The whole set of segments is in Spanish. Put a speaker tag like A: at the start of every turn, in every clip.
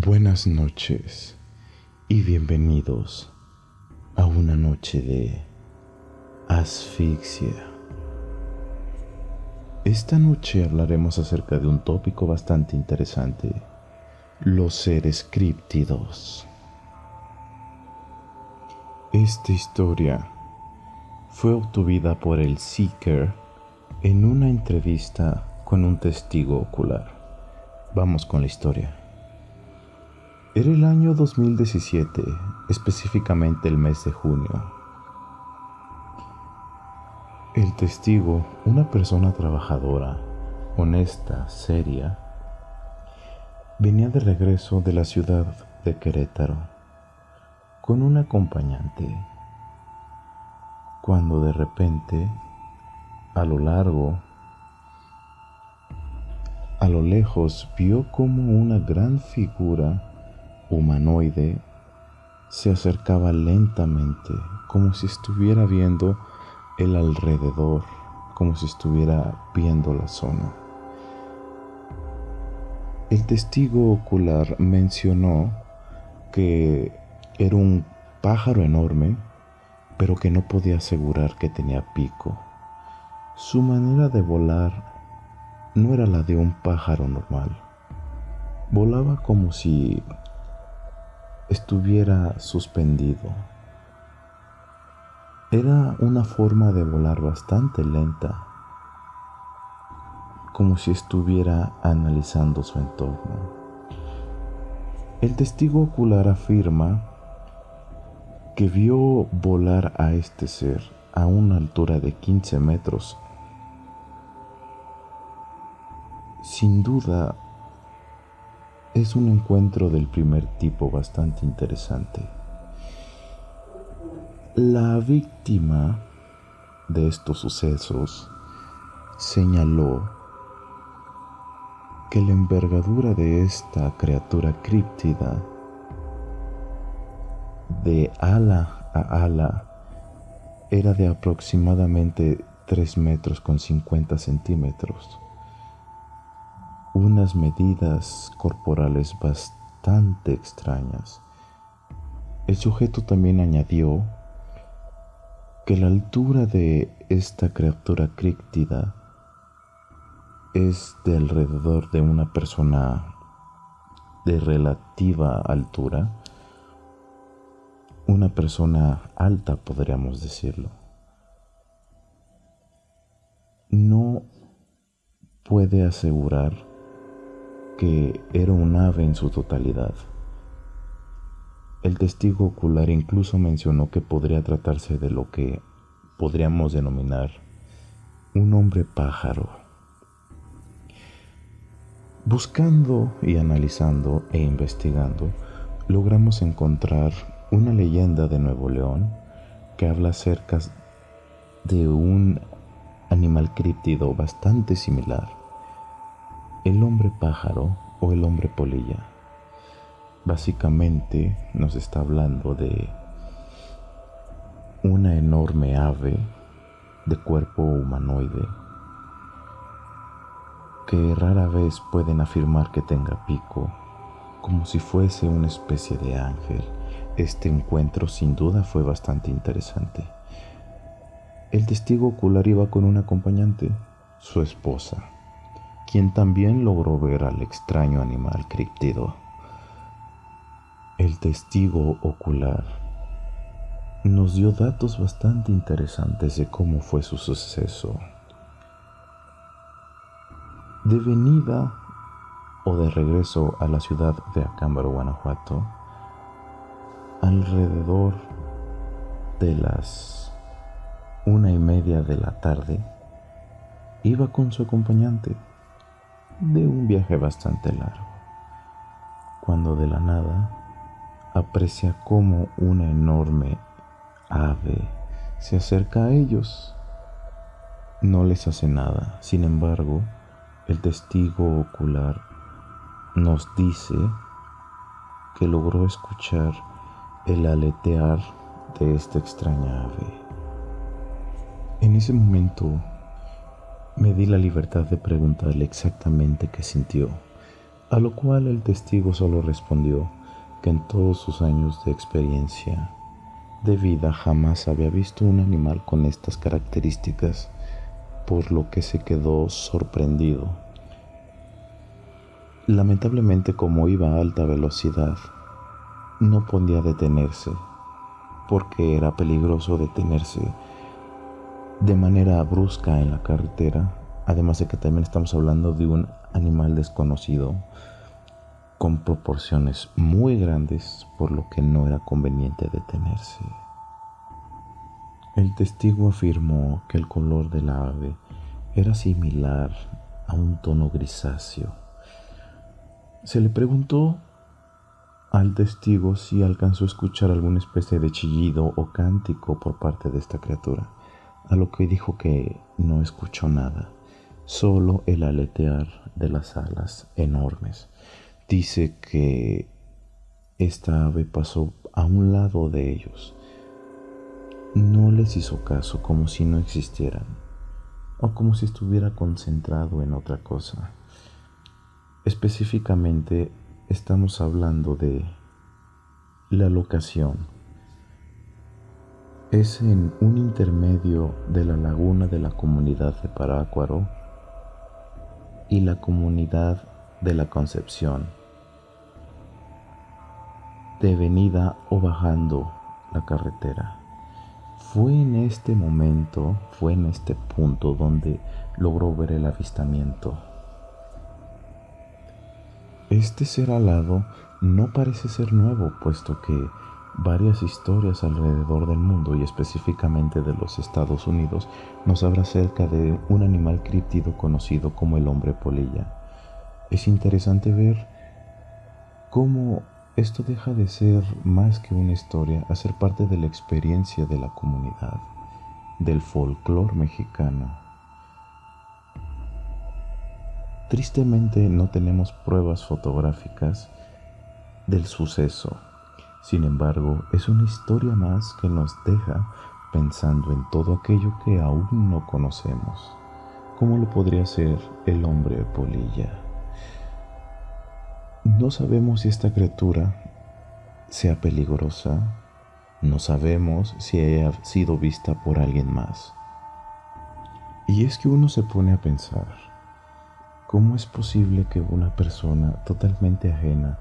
A: Buenas noches y bienvenidos a una noche de asfixia. Esta noche hablaremos acerca de un tópico bastante interesante: los seres críptidos. Esta historia fue obtuvida por el Seeker en una entrevista con un testigo ocular. Vamos con la historia. Era el año 2017, específicamente el mes de junio. El testigo, una persona trabajadora, honesta, seria, venía de regreso de la ciudad de Querétaro con un acompañante, cuando de repente, a lo lejos, vio como una gran figura humanoide se acercaba lentamente, como si estuviera viendo el alrededor, como si estuviera viendo la zona. El testigo ocular mencionó que era un pájaro enorme, pero que no podía asegurar que tenía pico. Su manera de volar no era la de un pájaro normal. Volaba como si estuviera suspendido. Era una forma de volar bastante lenta, como si estuviera analizando su entorno. El testigo ocular afirma que vio volar a este ser a una altura de 15 metros. Sin duda, es un encuentro del primer tipo bastante interesante. La víctima de estos sucesos señaló que la envergadura de esta criatura críptida, de ala a ala, era de aproximadamente 3 metros con 50 centímetros. Unas medidas corporales bastante extrañas. El sujeto también añadió que la altura de esta criatura críptida es de alrededor de una persona de relativa altura, una persona alta, podríamos decirlo. No puede asegurar que era un ave en su totalidad. El testigo ocular incluso mencionó que podría tratarse de lo que podríamos denominar un hombre pájaro. Buscando y analizando e investigando, logramos encontrar una leyenda de Nuevo León que habla acerca de un animal críptido bastante similar: el hombre pájaro o el hombre polilla. Básicamente nos está hablando de una enorme ave de cuerpo humanoide que rara vez pueden afirmar que tenga pico, como si fuese una especie de ángel. Este encuentro sin duda fue bastante interesante. El testigo ocular iba con un acompañante, su esposa, quien también logró ver al extraño animal críptido. El testigo ocular nos dio datos bastante interesantes de cómo fue su suceso. De venida o de regreso a la ciudad de Acámbaro, Guanajuato, alrededor de las 1:30 de la tarde, iba con su acompañante de un viaje bastante largo, cuando de la nada aprecia cómo una enorme ave se acerca a ellos. No les hace nada. Sin embargo, el testigo ocular nos dice que logró escuchar el aletear de esta extraña ave. En ese momento me di la libertad de preguntarle exactamente qué sintió, A lo cual el testigo solo respondió que en todos sus años de experiencia de vida jamás había visto un animal con estas características, por lo que se quedó sorprendido. Lamentablemente, como iba a alta velocidad, no podía detenerse, porque era peligroso detenerse de manera brusca en la carretera, además de que también estamos hablando de un animal desconocido con proporciones muy grandes, por lo que no era conveniente detenerse. El testigo afirmó que el color del ave era similar a un tono grisáceo. Se le preguntó al testigo si alcanzó a escuchar alguna especie de chillido o cántico por parte de esta criatura, a lo que dijo que no escuchó nada, solo el aletear de las alas enormes. Dice que esta ave pasó a un lado de ellos. No les hizo caso, como si no existieran, o como si estuviera concentrado en otra cosa. Específicamente estamos hablando de la locación. Es en un intermedio de la laguna de la comunidad de Parácuaro y la comunidad de la Concepción, de venida o bajando la carretera. Fue en este momento, fue en este punto donde logró ver el avistamiento. Este ser alado no parece ser nuevo, puesto que varias historias alrededor del mundo y específicamente de los Estados Unidos nos habla acerca de un animal críptido conocido como el hombre polilla. Es interesante ver cómo esto deja de ser más que una historia a ser parte de la experiencia de la comunidad, del folclore mexicano. Tristemente no tenemos pruebas fotográficas del suceso. Sin embargo, es una historia más que nos deja pensando en todo aquello que aún no conocemos. ¿Cómo lo podría ser el hombre polilla? No sabemos si esta criatura sea peligrosa. No sabemos si haya sido vista por alguien más. Y es que uno se pone a pensar, ¿cómo es posible que una persona totalmente ajena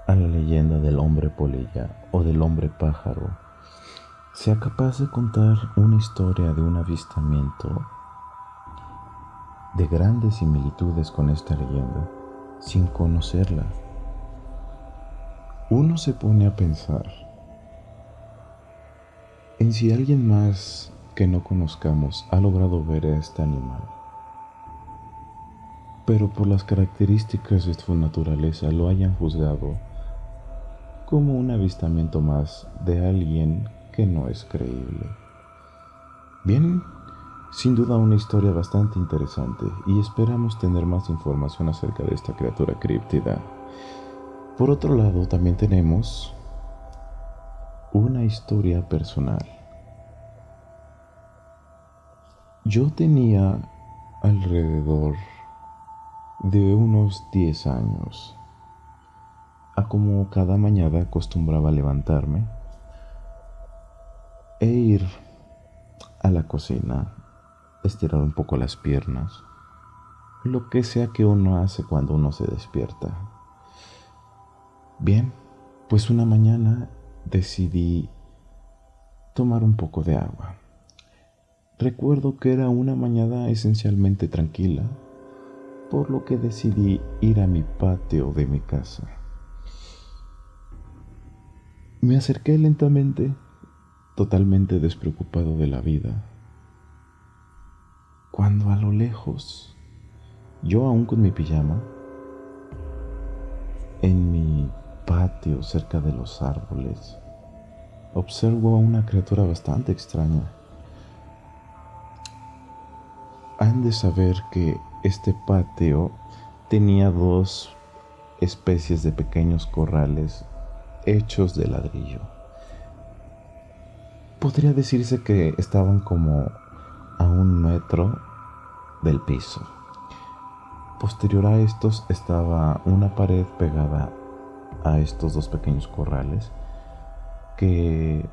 A: a la leyenda del hombre polilla o del hombre pájaro sea capaz de contar una historia de un avistamiento de grandes similitudes con esta leyenda sin conocerla? Uno se pone a pensar en si alguien más que no conozcamos ha logrado ver a este animal, pero por las características de su naturaleza lo hayan juzgado como un avistamiento más de alguien que no es creíble. Bien, sin duda una historia bastante interesante, y esperamos tener más información acerca de esta criatura críptida. Por otro lado, también tenemos una historia personal. Yo tenía alrededor de unos 10 años. A como cada mañana acostumbraba levantarme e ir a la cocina, estirar un poco las piernas, lo que sea que uno hace cuando uno se despierta. Bien, pues una mañana decidí tomar un poco de agua. Recuerdo que era una mañana esencialmente tranquila, por lo que decidí ir a mi patio de mi casa. Me acerqué lentamente, totalmente despreocupado de la vida, cuando a lo lejos, yo aún con mi pijama, en mi patio cerca de los árboles, observo a una criatura bastante extraña. Han de saber que este patio tenía dos especies de pequeños corrales hechos de ladrillo. Podría decirse que estaban como a 1 metro del piso. Posterior a estos estaba una pared pegada a estos dos pequeños corrales que,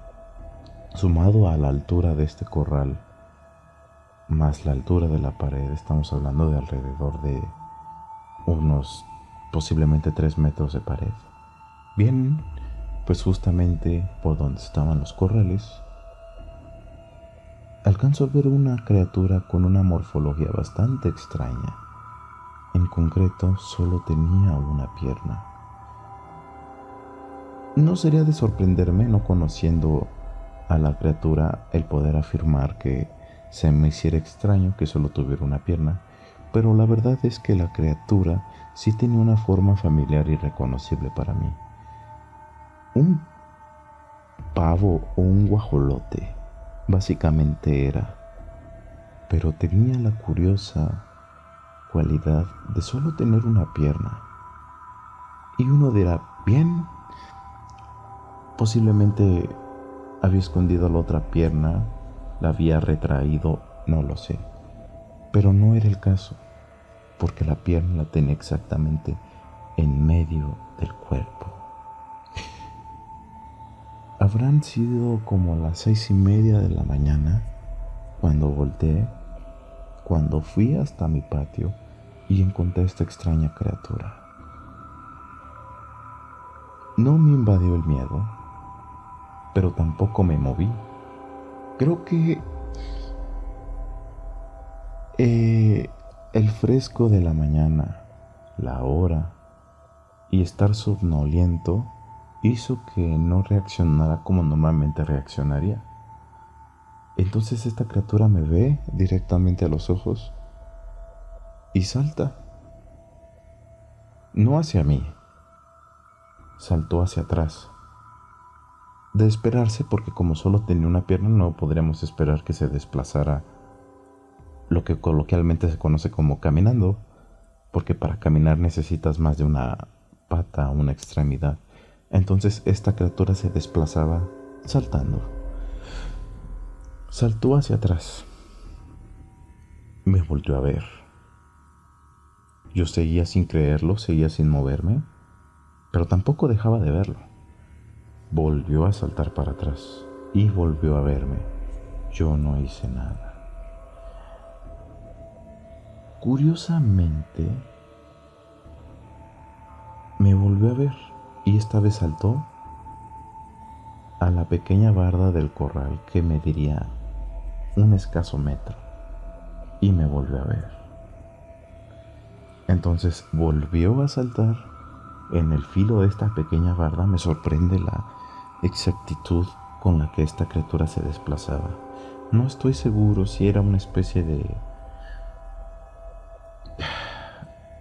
A: sumado a la altura de este corral más la altura de la pared, estamos hablando de alrededor de unos posiblemente 3 metros de pared. Bien, pues justamente por donde estaban los corrales alcanzo a ver una criatura con una morfología bastante extraña. En concreto, solo tenía una pierna. No sería de sorprenderme, no conociendo a la criatura, el poder afirmar que se me hiciera extraño que solo tuviera una pierna, pero la verdad es que la criatura sí tenía una forma familiar y reconocible para mí. Un pavo o un guajolote, básicamente era, pero tenía la curiosa cualidad de solo tener una pierna. Y uno dirá, bien, posiblemente había escondido la otra pierna, la había retraído, no lo sé. Pero no era el caso, porque la pierna la tenía exactamente en medio del cuerpo. Habrán sido como las 6:30 de la mañana cuando volteé, cuando fui hasta mi patio y encontré esta extraña criatura. No me invadió el miedo, pero tampoco me moví. Creo que el fresco de la mañana, la hora y estar somnoliento hizo que no reaccionara como normalmente reaccionaría. Entonces esta criatura me ve directamente a los ojos y salta. No hacia mí, saltó hacia atrás. De esperarse, porque como solo tenía una pierna no podríamos esperar que se desplazara lo que coloquialmente se conoce como caminando, porque para caminar necesitas más de una pata, una extremidad. Entonces esta criatura se desplazaba saltando. Saltó hacia atrás. Me volvió a ver. Yo seguía sin creerlo, seguía sin moverme, pero tampoco dejaba de verlo. Volvió a saltar para atrás y volvió a verme. Yo no hice nada. Curiosamente, me volvió a ver y esta vez saltó a la pequeña barda del corral que mediría un escaso metro y me volvió a ver. Entonces volvió a saltar en el filo de esta pequeña barda. Me sorprende la exactitud con la que esta criatura se desplazaba. No estoy seguro si era una especie de...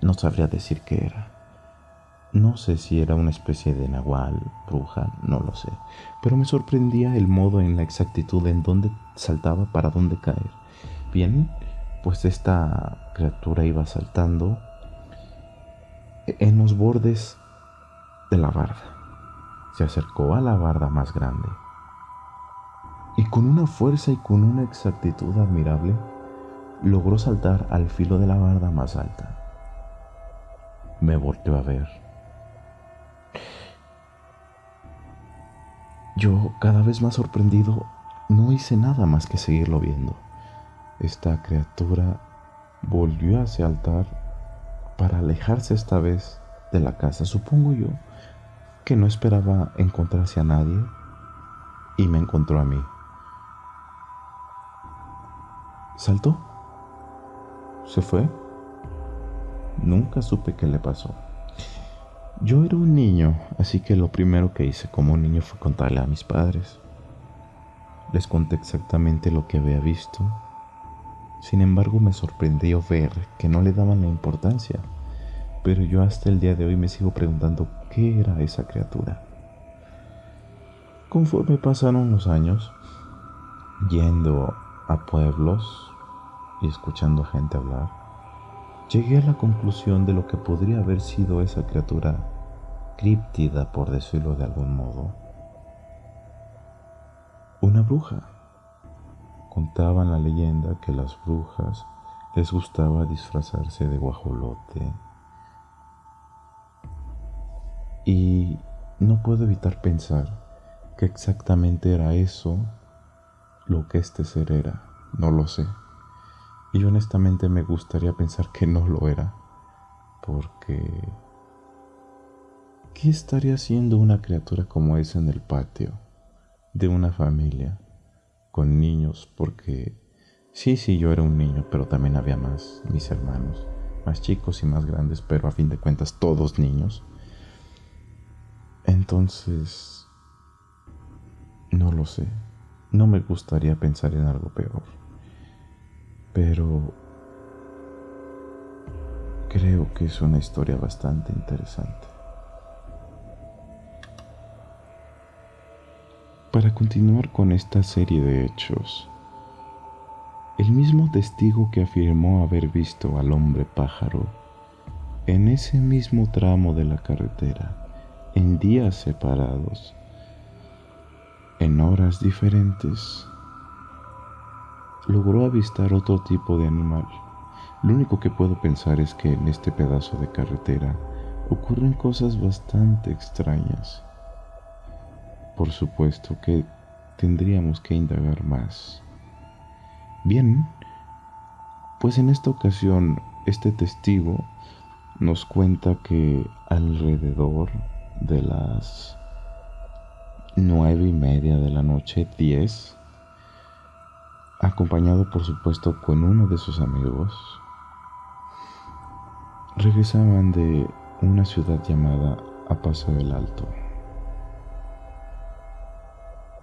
A: No sabría decir qué era. No sé si era una especie de nahual, bruja, no lo sé. Pero me sorprendía el modo en la exactitud en dónde saltaba para dónde caer. Bien, pues esta criatura iba saltando en los bordes de la barda. Se acercó a la barda más grande y con una fuerza y con una exactitud admirable logró saltar al filo de la barda más alta. Me volteó a ver. Yo, cada vez más sorprendido, no hice nada más que seguirlo viendo. Esta criatura volvió a saltar para alejarse esta vez de la casa. Supongo yo que no esperaba encontrarse a nadie y me encontró a mí. Saltó. Se fue. Nunca supe qué le pasó. Yo era un niño, así que lo primero que hice como niño fue contarle a mis padres. Les conté exactamente lo que había visto. Sin embargo, me sorprendió ver que no le daban la importancia, pero yo hasta el día de hoy me sigo preguntando qué era esa criatura. Conforme pasaron los años, yendo a pueblos y escuchando a gente hablar, llegué a la conclusión de lo que podría haber sido esa criatura críptida, por decirlo de algún modo. Una bruja. Contaban la leyenda que las brujas Les gustaba disfrazarse de guajolote y no puedo evitar pensar que exactamente era eso lo que este ser era. No lo sé. Y honestamente me gustaría pensar que no lo era, porque ¿qué estaría haciendo una criatura como esa en el patio de una familia con niños? Porque sí, yo era un niño, pero también había mis hermanos, más chicos y más grandes, pero a fin de cuentas todos niños. Entonces, no lo sé. No me gustaría pensar en algo peor, pero creo que es una historia bastante interesante. Para continuar con esta serie de hechos, el mismo testigo que afirmó haber visto al hombre pájaro en ese mismo tramo de la carretera, en días separados, en horas diferentes, logró avistar otro tipo de animal. Lo único que puedo pensar es que en este pedazo de carretera ocurren cosas bastante extrañas. Por supuesto que tendríamos que indagar más. Bien, pues en esta ocasión este testigo nos cuenta que alrededor de las 9:30 de la noche, 10, acompañado por supuesto con uno de sus amigos, regresaban de una ciudad llamada A Paso del Alto,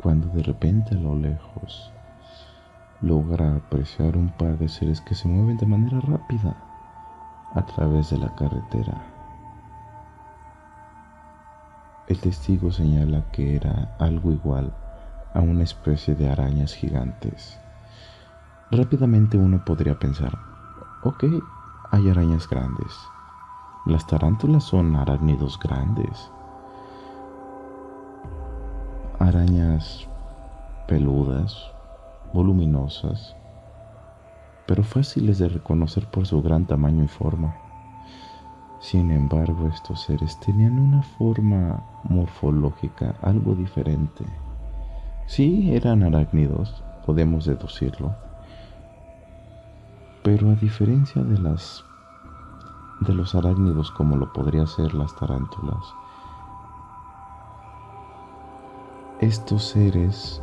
A: cuando de repente a lo lejos logra apreciar un par de seres que se mueven de manera rápida a través de la carretera. El testigo señala que era algo igual a una especie de arañas gigantes. Rápidamente uno podría pensar, ok, hay arañas grandes. Las tarántulas son arácnidos grandes. Arañas peludas, voluminosas, pero fáciles de reconocer por su gran tamaño y forma. Sin embargo, estos seres tenían una forma morfológica algo diferente. Sí, eran arácnidos, podemos deducirlo, pero a diferencia de los arácnidos como lo podría ser las tarántulas, estos seres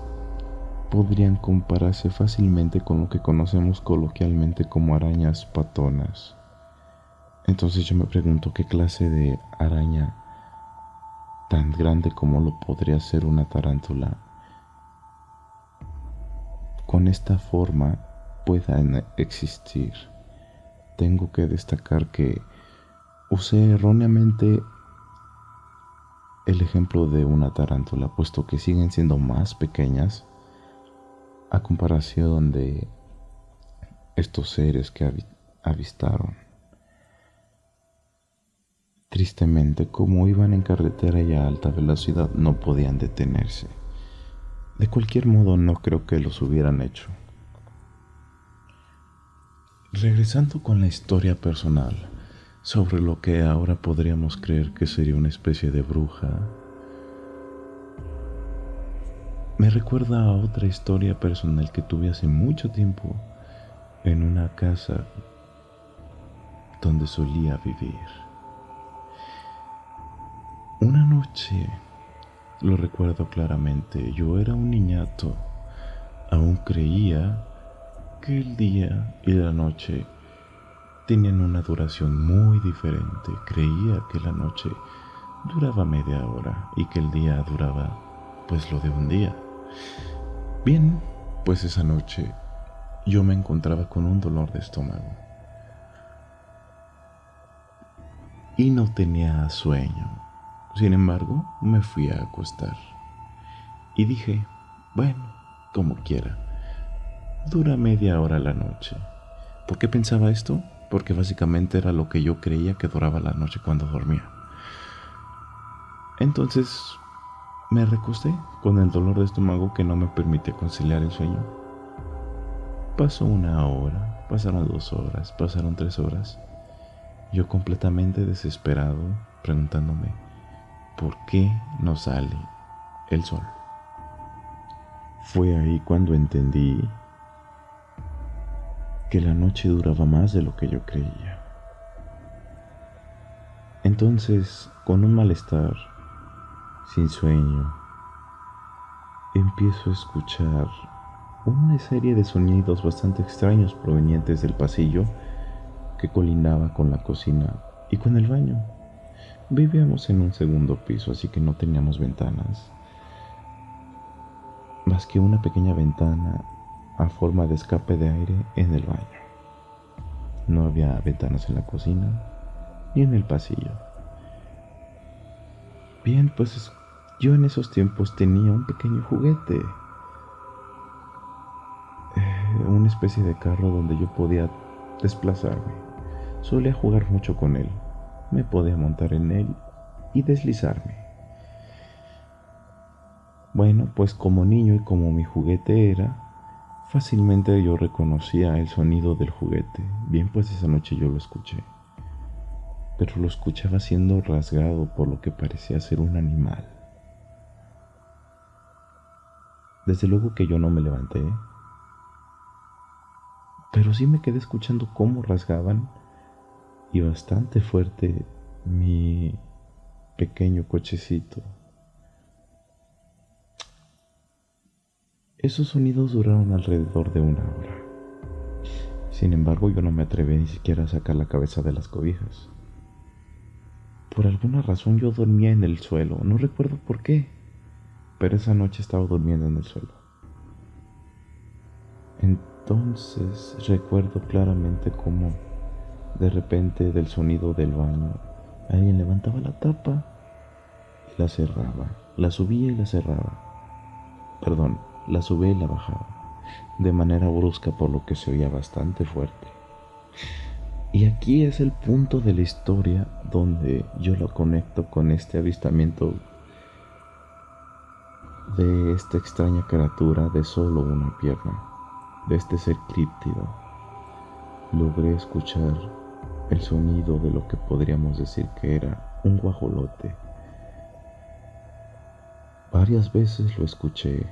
A: podrían compararse fácilmente con lo que conocemos coloquialmente como arañas patonas. Entonces yo me pregunto qué clase de araña tan grande como lo podría ser una tarántula con esta forma puedan existir. Tengo que destacar que usé erróneamente el ejemplo de una tarántula, puesto que siguen siendo más pequeñas a comparación de estos seres que avistaron. Tristemente, como iban en carretera y a alta velocidad, no podían detenerse. De cualquier modo, no creo que los hubieran hecho. Regresando con la historia personal sobre lo que ahora podríamos creer que sería una especie de bruja, me recuerda a otra historia personal que tuve hace mucho tiempo en una casa donde solía vivir. Una noche, lo recuerdo claramente, yo era un niñato, aún creía que el día y la noche tenían una duración muy diferente. Creía que la noche duraba media hora y que el día duraba pues lo de un día. Bien, pues esa noche yo me encontraba con un dolor de estómago y no tenía sueño. Sin embargo, me fui a acostar y dije, bueno, como quiera, dura media hora la noche. ¿Por qué pensaba esto? Porque básicamente era lo que yo creía que duraba la noche cuando dormía. Entonces me recosté con el dolor de estómago que no me permitía conciliar el sueño. Pasó una hora, pasaron 2 horas, pasaron 3 horas. Yo completamente desesperado, preguntándome, ¿por qué no sale el sol? Fue ahí cuando entendí que la noche duraba más de lo que yo creía. Entonces, con un malestar, sin sueño, empiezo a escuchar una serie de sonidos bastante extraños provenientes del pasillo que colindaba con la cocina y con el baño. Vivíamos en un segundo piso, así que no teníamos ventanas, más que una pequeña ventana a forma de escape de aire en el baño. No había ventanas en la cocina ni en el pasillo. Bien, pues yo en esos tiempos tenía un pequeño juguete, una especie de carro donde yo podía desplazarme. Solía jugar mucho con él. Me podía montar en él y deslizarme. Bueno, pues como niño y como mi juguete era, fácilmente yo reconocía el sonido del juguete. Bien, pues esa noche yo lo escuché, pero lo escuchaba siendo rasgado por lo que parecía ser un animal. Desde luego que yo no me levanté, pero sí me quedé escuchando cómo rasgaban y bastante fuerte mi pequeño cochecito. Esos sonidos duraron alrededor de 1 hora. Sin embargo, yo no me atreví ni siquiera a sacar la cabeza de las cobijas. Por alguna razón yo dormía en el suelo, no recuerdo por qué, pero esa noche estaba durmiendo en el suelo. Entonces recuerdo claramente cómo de repente del sonido del baño alguien levantaba la tapa y la cerraba, la subía y la cerraba. Perdón, la subía y la bajaba, de manera brusca por lo que se oía bastante fuerte. Y aquí es el punto de la historia donde yo lo conecto con este avistamiento de esta extraña criatura de solo una pierna, de este ser críptido. Logré escuchar el sonido de lo que podríamos decir que era un guajolote. Varias veces lo escuché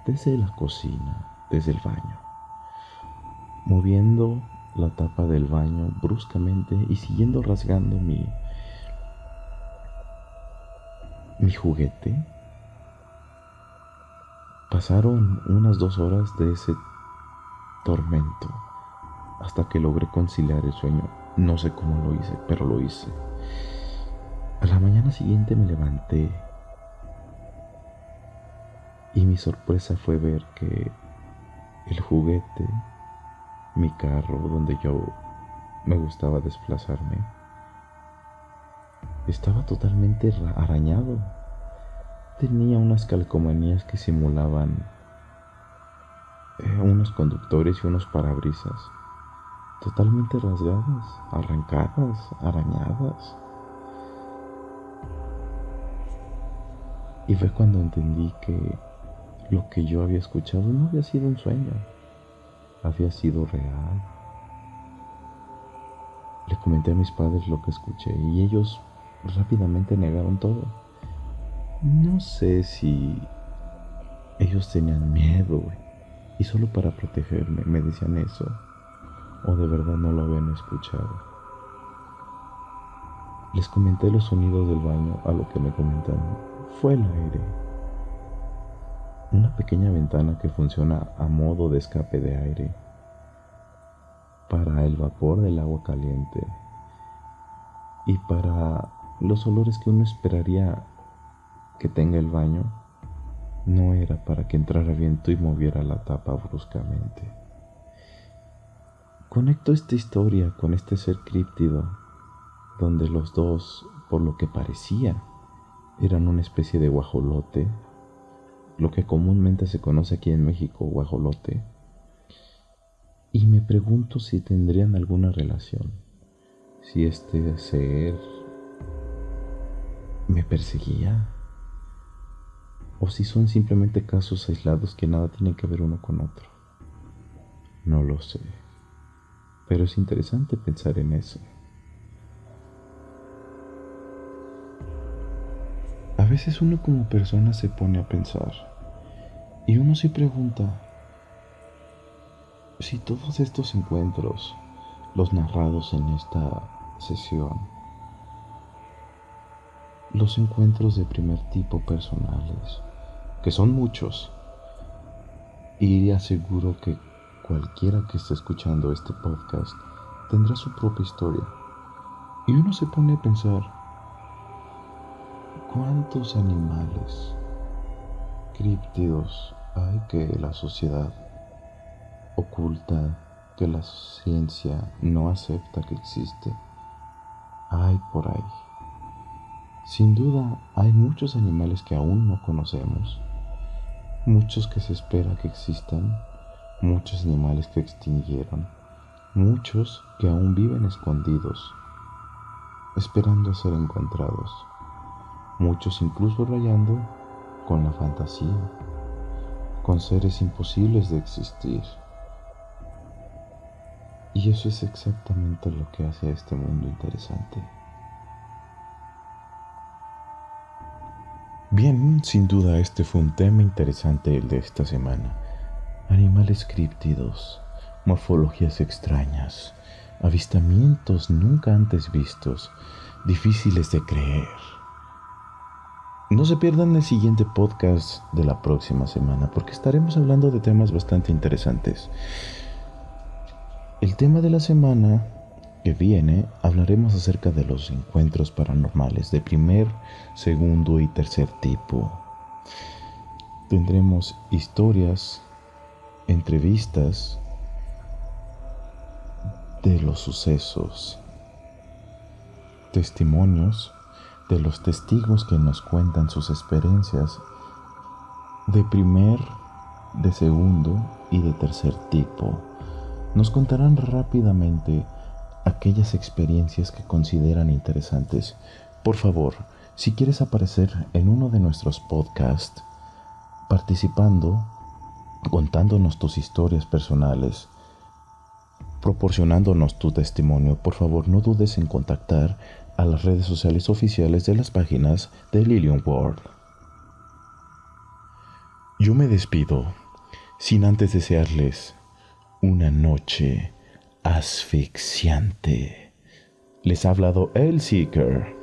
A: desde la cocina, desde el baño, moviendo la tapa del baño bruscamente y siguiendo rasgando mi juguete. Pasaron unas 2 horas de ese tormento hasta que logré conciliar el sueño. No sé cómo lo hice, pero lo hice. A la mañana siguiente me levanté y mi sorpresa fue ver que el juguete, mi carro donde yo me gustaba desplazarme, estaba totalmente arañado. Tenía unas calcomanías que simulaban unos conductores y unos parabrisas totalmente rasgadas, arrancadas, arañadas. Y fue cuando entendí que lo que yo había escuchado no había sido un sueño, había sido real. Le comenté a mis padres lo que escuché y ellos rápidamente negaron todo. No sé si ellos tenían miedo y solo para protegerme me decían eso, o de verdad no lo habían escuchado. Les comenté los sonidos del baño, a lo que me comentaron fue el aire. Una pequeña ventana que funciona a modo de escape de aire para el vapor del agua caliente y para los olores que uno esperaría que tenga el baño. No era para que entrara viento y moviera la tapa bruscamente. Conecto esta historia con este ser críptido, donde los dos, por lo que parecía, eran una especie de guajolote, lo que comúnmente se conoce aquí en México, guajolote, y me pregunto si tendrían alguna relación, si este ser me perseguía, o si son simplemente casos aislados que nada tienen que ver uno con otro. No lo sé. Pero es interesante pensar en eso. A veces uno como persona se pone a pensar y uno se pregunta si todos estos encuentros, los narrados en esta sesión, los encuentros de primer tipo personales, que son muchos, y aseguro que cualquiera que esté escuchando este podcast tendrá su propia historia. Y uno se pone a pensar, ¿cuántos animales críptidos hay que la sociedad oculta, que la ciencia no acepta que existe? Hay por ahí. Sin duda hay muchos animales que aún no conocemos, muchos que se espera que existan, muchos animales que extinguieron, muchos que aún viven escondidos, esperando ser encontrados, muchos incluso rayando con la fantasía, con seres imposibles de existir. Y eso es exactamente lo que hace a este mundo interesante. Bien, sin duda este fue un tema interesante el de esta semana. Animales críptidos, morfologías extrañas, avistamientos nunca antes vistos, difíciles de creer. No se pierdan el siguiente podcast de la próxima semana porque estaremos hablando de temas bastante interesantes. El tema de la semana que viene hablaremos acerca de los encuentros paranormales de primer, segundo y tercer tipo. Tendremos historias, entrevistas de los sucesos, testimonios de los testigos que nos cuentan sus experiencias de primer, de segundo y de tercer tipo. Nos contarán rápidamente aquellas experiencias que consideran interesantes. Por favor, si quieres aparecer en uno de nuestros podcasts, participando, contándonos tus historias personales, proporcionándonos tu testimonio, por favor no dudes en contactar a las redes sociales oficiales de las páginas de Lilium World. Yo me despido sin antes desearles una noche asfixiante. Les ha hablado el Seeker.